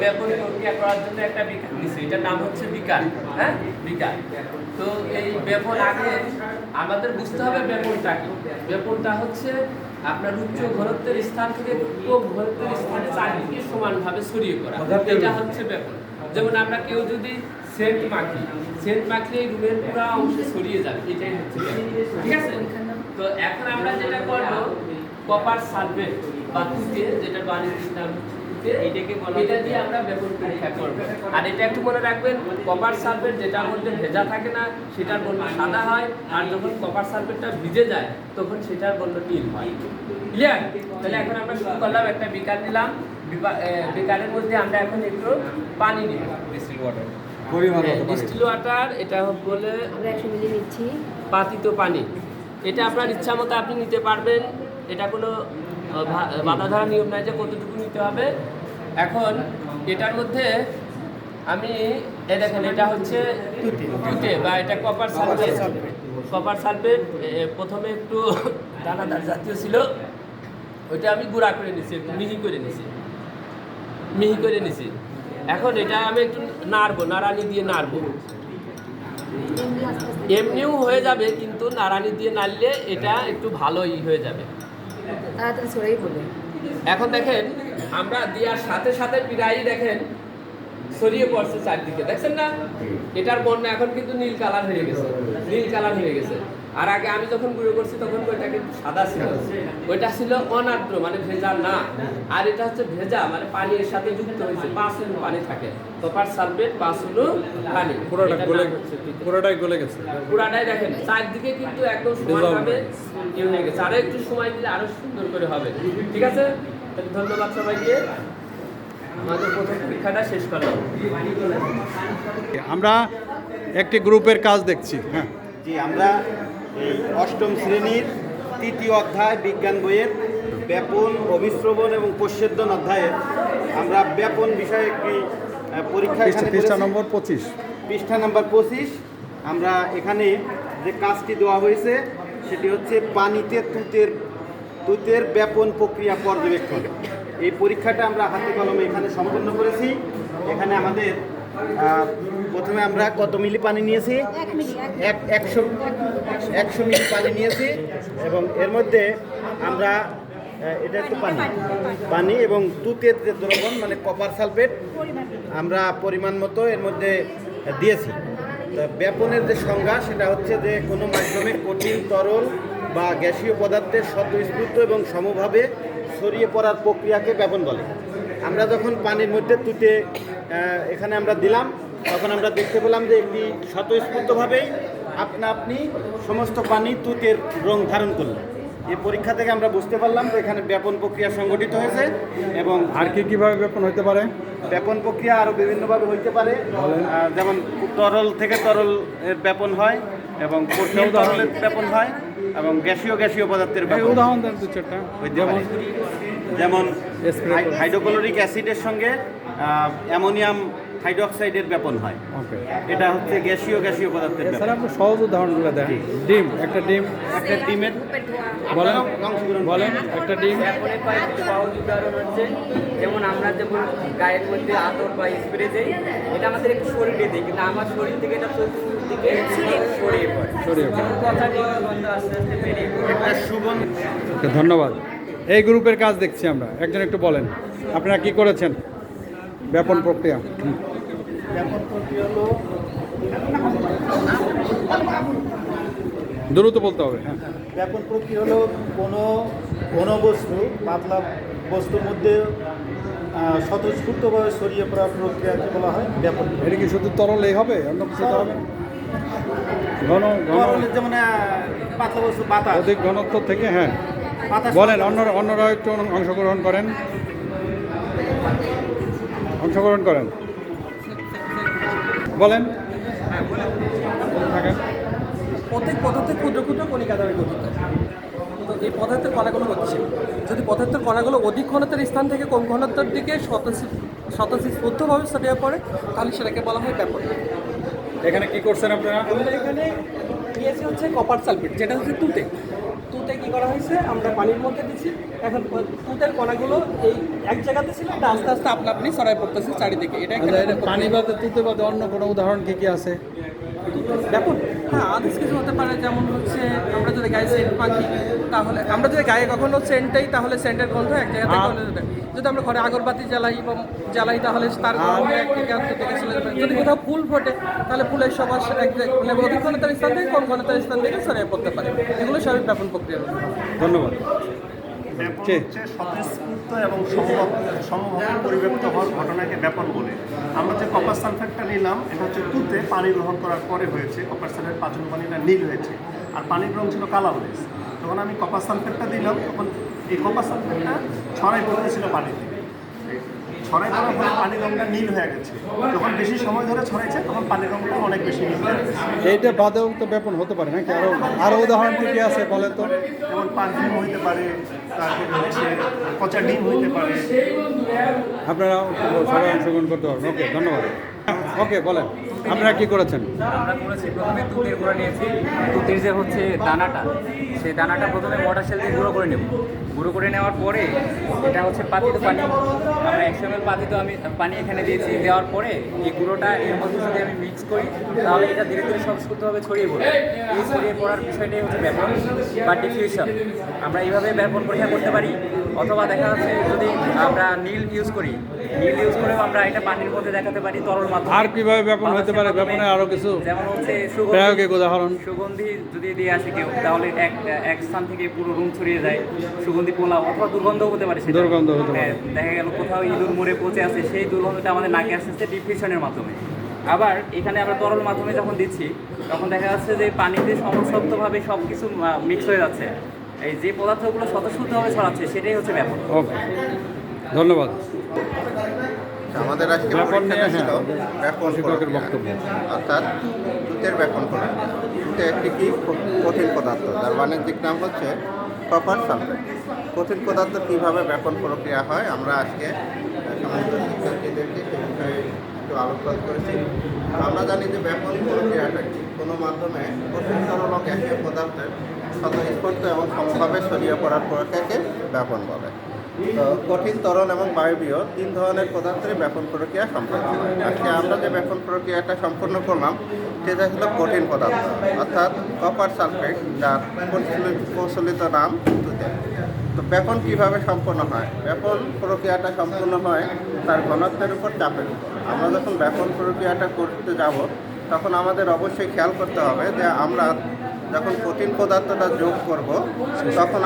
ব্যাপন প্রক্রিয়া করার জন্য একটা বিকার দিছি, এটার নাম হচ্ছে বিকার। হ্যাঁ, বিকার। তো এই ব্যাপন আগে আমাদের বুঝতে হবে ব্যাপনটা কি। ব্যাপনটা হচ্ছে আপনার উচ্চ ঘনত্বের স্থান থেকে কম ঘনত্বের স্থানে চারদিকে সমানভাবে ছড়িয়ে পড়া, এটা হচ্ছে ব্যাপন। যেমন আমরা কেউ যদি সেন্ট মাখলে এই রুমের পুরো অংশে ছড়িয়ে যাবে, এটাই হচ্ছে ব্যাপন। ঠিক আছে? তো এখন আমরা যেটা করবো, কপার সালফেট বা তুঁতে, যেটা বাণিজ্যিক নাম এটা দিয়ে আমরা ব্যাপন পরীক্ষা করবো। আর এটা একটু মনে রাখবেন, কপার সালফেট যেটার মধ্যে ভেজা থাকে না সেটার বর্ণ সাদা হয়, আর যখন কপার সালফেটটা ভিজে যায় তখন সেটার বর্ণ নীল হয়। ক্লিয়ার? তাহলে এখন আমরা শুরু করলাম, একটা বিকার নিলাম, বিকারের মধ্যে আমরা এখন একটু পানি নিব, ডিস্টিল ওয়াটার। এটা বলে আমরা 100 মিলি নিচ্ছি পাতিত পানি। এটা আপনার ইচ্ছা মতো আপনি নিতে পারবেন, এটা কোনো বাধা ধরা নিয়ম নাই যে কতটুকু নিতে হবে। এখন এটার মধ্যে আমি দেখেন, এটা হচ্ছে তুঁতে বা এটা কপার সালফেট। প্রথমে একটু দানাদার জাতীয় ছিল, ওইটা আমি গুঁড়া করে নিছি, একটু মিহি করে নিছি। এখন এটা আমি একটু নাড়ানি দিয়ে নাড়বো। এমনিও হয়ে যাবে, কিন্তু নাড়ানি দিয়ে নাড়লে এটা একটু ভালোই হয়ে যাবে, তাড়াতাড়ি ছড়িয়ে পড়বে। এখন দেখেন, আমরা দেওয়ার সাথে সাথে প্রায়ই দেখেন ছড়িয়ে পড়ছে চারদিকে, দেখছেন না? এটার বর্ণ এখন কিন্তু নীল কালার হয়ে গেছে। আর আগে আমি যখন গুঁড়ো করছি তখন ওইটা কিন্তু সাদা ছিল, ওইটা ছিল অনার্দ্র, মানে ভেজা না। আর এটা হচ্ছে ভেজা, মানে পানির সাথে যুক্ত হয়েছে, 5 অণু পানি থাকে, কপার সালফেট 5 অণু পানি, পুরোটাই গলে গেছে। পুরাটাই দেখেন চারদিকে কিন্তু একদম সমানভাবে হয়ে গেছে। আরো একটু সময় দিলে আরো সুন্দর করে হবে। ঠিক আছে? তাহলে ধন্যবাদ সবাইকে। আমাদের প্রথম পরীক্ষাটা শেষ করলাম। আমরা একটি গ্রুপের কাজ দেখছি। হ্যাঁ জি, আমরা এই 8ম শ্রেণীর 3য় অধ্যায় বিজ্ঞান বইয়ের ব্যাপন, অভিস্রবণ এবং প্রচ্ছেদন অধ্যায়ের আমরা ব্যাপন বিষয়ে একটি পরীক্ষা পৃষ্ঠা নম্বর 25। পৃষ্ঠা নম্বর 25। আমরা এখানে যে কাজটি দেওয়া হয়েছে সেটি হচ্ছে পানিতে তুঁতের ব্যাপন প্রক্রিয়া পর্যবেক্ষণ। এই পরীক্ষাটা আমরা হাতে কলমে এখানে সম্পন্ন করেছি। এখানে আমাদের প্রথমে আমরা কত মিলি পানি নিয়েছি? 100 মিলি পানি নিয়েছি, এবং এর মধ্যে আমরা এটা একটু পানি এবং তুঁতের যে দ্রবণ মানে কপার সালফেট আমরা পরিমাণ মতো এর মধ্যে দিয়েছি। ব্যাপনের যে সংজ্ঞা সেটা হচ্ছে যে কোনো মাধ্যমে কঠিন, তরল বা গ্যাসীয় পদার্থের স্বতঃস্ফূর্ত এবং সমভাবে ছড়িয়ে পড়ার প্রক্রিয়াকে ব্যাপন বলে। আমরা যখন পানির মধ্যে তুঁতে এখানে আমরা দিলাম, তখন আমরা দেখতে পেলাম যে একটি স্বতঃস্ফূর্তভাবেই আপনি সমস্ত পানি তুঁতের রং ধারণ করলো। এই পরীক্ষা থেকে আমরা বুঝতে পারলাম যে এখানে ব্যাপন প্রক্রিয়া সংগঠিত হয়েছে। এবং আর কীভাবে ব্যাপন হতে পারে? ব্যাপন প্রক্রিয়া আরও বিভিন্নভাবে হইতে পারে, যেমন তরল থেকে তরল এর ব্যাপন হয়, এবং কঠিন তরলের ব্যাপন হয়, এবং গ্যাসীয় পদার্থের ব্যাপন। উদাহরণ দেন দু চারটা। যেমন হাইড্রোক্লোরিক অ্যাসিডের সঙ্গে অ্যামোনিয়াম হাইড্রোক্সাইডের ব্যাপন হয়। ওকে, এটা হচ্ছে গ্যাসীয় পদার্থের ব্যাপন। স্যার আপনি সহজ উদাহরণগুলো দেন। একটা ডিমের বলেন একটা ডিম। ব্যাপনের কয়েকটি সহজ উদাহরণ হচ্ছে, যেমন আমরা যখন গায়ের মধ্যে আতর বা স্প্রে দিই, এটা আমাদের একটু শরীরে দিই, কিন্তু আমার শরীর থেকে এটা চতুর্দিকে ছড়িয়ে পড়ে, কথা গন্ধ আস্তে আস্তে বেরিয়ে পড়ে। ধন্যবাদ। এই গ্রুপের কাজ দেখছি আমরা, একজন একটু বলেন আপনারা কি করেছেন ব্যাপন প্রক্রিয়া? ব্যাপন প্রক্রিয়া হলো, দ্রুত বলতে হবে। হ্যাঁ, ব্যাপন প্রক্রিয়া হলো কোনো ঘনবস্তু পাতলা বস্তুর মধ্যে স্বতঃস্ফূর্তভাবে ছড়িয়ে পড়ার প্রক্রিয়াকে বলা হয় ব্যাপন। এটা কি শুধু তরলেই হবে, অন্য কিছু হবে? যেমন পাতলা বস্তু, বাতাস, অধিক ঘনত্ব থেকে। হ্যাঁ বলেন, অন্যরা একটু অংশগ্রহণ করেন। বলেন। প্রত্যেক পদার্থের ক্ষুদ্র ক্ষুদ্র কণিকা দ্বারা গঠিত। তো এই পদার্থের কণাগুলো হচ্ছে, যদি পদার্থের কণাগুলো অধিক ঘনত্বের স্থান থেকে কম ঘনত্বের দিকে স্বতঃস্ফূর্তভাবে ছড়িয়ে পড়ে, তাহলে সেটাকে বলা হয় ব্যাপন। এখানে কি করছেন আপনারা? আমরা এখানে নিয়েছি হচ্ছে কপার সালফেট, যেটা হচ্ছে তুঁতে কী করা হয়েছে, আমরা পানির মধ্যে দিচ্ছি এখন তুতের কণাগুলো এই এক জায়গাতে ছিল, এটা আস্তে আস্তে আপনা আপনি ছড়াই পড়তেছে চারিদিকে। এটা একটা আচ্ছা, এটা পানি বাদে তুতে বাদে অন্য কোনো উদাহরণ কি আছে? দেখুন, হ্যাঁ আদার্স কিছু হতে পারে, যেমন হচ্ছে আমরা যদি গায়ে সেন্ট মাখি, তাহলে আমরা যদি গায়ে কখনো সেন্টটাই, তাহলে সেন্টের গন্ধ এক জায়গা থেকে অন্য জায়গায়। যদি আমরা ঘরে আগরবাতি জ্বালাই তাহলে তার গন্ধ এক জায়গা থেকে চলে যাবে। যদি কোথাও ফুল ফোটে তাহলে ফুলের সবার মানে অধিক ঘনতার স্থান থেকে কম ঘনতার স্থান থেকে ছড়িয়ে পড়তে পারে। এগুলো সবই ব্যাপন প্রক্রিয়া। ধন্যবাদ। ব্যাপন কে? হচ্ছে স্বতঃস্ফূর্ত এবং সমভাবে পরিব্যাপ্ত হওয়ার ঘটনাকে ব্যাপন বলে। আমরা যে কপার সালফেটটা নিলাম, এটা হচ্ছে তুতে পানি গ্রহণ করার পরে হয়েছে। কপার সালফেট পাচন পানিটা নীল হয়েছে, আর পানির রং ছিল কালারলেস। যখন আমি কপার সালফেটটা দিলাম, তখন এই কপার সালফেটটা ছড়াই পড়তেছিল পানিতে। ছড়াই পড়ার ফলে পানির রংটা নীল হয়ে গেছে। যখন বেশি সময় ধরে ছড়াইছে, তখন পানির রংটা অনেক বেশি নীল হয়ে গেছে। এইটা বাদেও তো ব্যাপন হতে পারে নাকি? আরো উদাহরণ কি আছে বলেন তো? যেমন পারফিউম হইতে পারে, তারপরে হচ্ছে পচা ডিম হইতে পারে। আপনারা সবাই অংশগ্রহণ করতে পারবেন। ওকে, ধন্যবাদ। ওকে, বলেন আপনারা কি করেছেন? আমরা করেছি প্রথমে তুতের গুঁড়ো নিয়েছি। তুতের যে হচ্ছে দানাটা, সেই দানাটা প্রথমে মোটর সেল দিয়ে গুঁড়ো করে নেব। গুঁড়ো করে নেওয়ার পরে এটা হচ্ছে পাতিত পানি, আমরা 100 ml পাতিত পানি এখানে দিয়েছি। দেওয়ার পরে এই গুঁড়োটা এর মধ্যে যদি আমি মিক্স করি, তাহলে এটা ধীরে ধীরে স্বতঃস্ফূর্তভাবে ছড়িয়ে পড়বে। এই ছড়িয়ে পড়ার বিষয়টাই হচ্ছে ব্যাপন বা ডিফিউশন। আমরা এইভাবে ব্যাপন পরীক্ষা করতে পারি। অথবা দেখা যাচ্ছে যদি আমরা নীল ইউজ করি, নীল ইউজ করেও আমরা এটা পানির মধ্যে দেখাতে পারি তরল মাধ্যমে। আর কিভাবে ব্যাপন হতে পারে? ব্যাপনে আরো কিছু যেমন হচ্ছে প্রায়োগিক উদাহরণ। সুগন্ধি যদি দিয়ে আসে কেউ, তাহলে এক স্থান থেকে পুরো রুম ছড়িয়ে যায়। সুগন্ধি পোলাও অথবা দুর্গন্ধও হতে পারে সেটা। দুর্গন্ধ হতে পারে। হ্যাঁ, দেখা গেল কোথাও ইঁদুর মরে পচে আছে, সেই দুর্গন্ধটা আমাদের নাকে আসতেছে ডিফিউশনের মাধ্যমে। আবার এখানে আমরা তরল মাধ্যমে যখন দিচ্ছি, তখন দেখা যাচ্ছে যে পানিতে সমসত্বভাবে সব কিছু মিক্স হয়ে যাচ্ছে। এই যে পদার্থগুলো স্বতঃস্ফূর্তভাবে ছড়াচ্ছে, সেটাই হচ্ছে ব্যাপন। ওকে, ধন্যবাদ। আমাদের আজকে ব্যাপন পরীক্ষাটা নিয়ে, ছিল ব্যাপন শিক্ষকের প্রক্রিয়া, বক্তব্য। অর্থাৎ তুতের ব্যাপন করা। তুতে একটি কি কঠিন পদার্থ, যার বাণিজ্যিক নাম হচ্ছে কপার সালফেট। কঠিন পদার্থ কীভাবে ব্যাপন প্রক্রিয়া হয় আমরা আজকে সমস্ত শিক্ষার্থীদেরকে সে বিষয়ে একটু আলোকপাত করেছি। আমরা জানি যে ব্যাপন প্রক্রিয়াটা কি, কোনো মাধ্যমে কঠিন তরল গ্যাসীয় পদার্থের স্বতঃস্ফূর্ত এবং সমভাবে ছড়িয়ে পড়ার প্রক্রিয়াকে ব্যাপন বলে। তো কঠিন, তরল এবং বায়বীয় 3 ধরনের পদার্থের ব্যাপন প্রক্রিয়া সম্পন্ন হয়। আজকে আমরা যে ব্যাপন প্রক্রিয়াটা সম্পন্ন করলাম, সেটা ছিল কঠিন পদার্থ, অর্থাৎ কপার সালফেট, যার প্রচলিত নাম তুতে। তো ব্যাপন কীভাবে সম্পন্ন হয়? ব্যাপন প্রক্রিয়াটা সম্পন্ন হয় তার ঘনত্বের উপর, চাপের উপর। আমরা যখন ব্যাপন প্রক্রিয়াটা করতে যাব, তখন আমাদের অবশ্যই খেয়াল করতে হবে যে আমরা যখন কঠিন পদার্থটা যোগ করব, তখন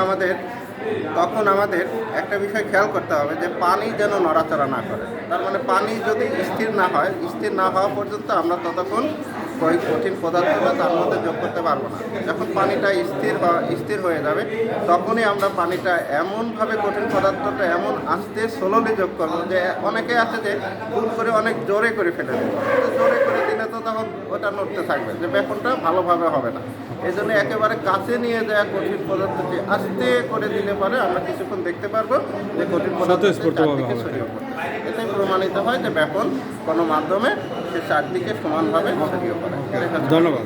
আমাদের একটা বিষয় খেয়াল করতে হবে যে পানি যেন নড়াচড়া না করে। তার মানে পানি যদি স্থির না হয়, স্থির না হওয়া পর্যন্ত আমরা ততক্ষণ ওই কঠিন পদার্থটা তার মধ্যে যোগ করতে পারবো না। যখন পানিটা স্থির হয়ে যাবে, তখনই আমরা পানিটা এমনভাবে কঠিন পদার্থটা এমন আস্তে স্লোলি যোগ করবো যে অনেকে আছে যে ভুল করে অনেক জোরে করে ফেলে দেবে। জোরে করে দিলে তো তখন ওটা নড়তে থাকবে, যে ব্যাপনটা ভালোভাবে হবে না। এই জন্য একেবারে কাছে নিয়ে যাওয়া কঠিন পদার্থটি আস্তে করে দিলে পরে আমরা কিছুক্ষণ দেখতে পারবো যে কঠিন পদার্থ চারদিকে ছড়িয়ে পড়ে। এটাই প্রমাণিত হয় যে ব্যাপন কোনো মাধ্যমে সে চারদিকে সমানভাবে ছড়িয়ে পড়ে। ধন্যবাদ।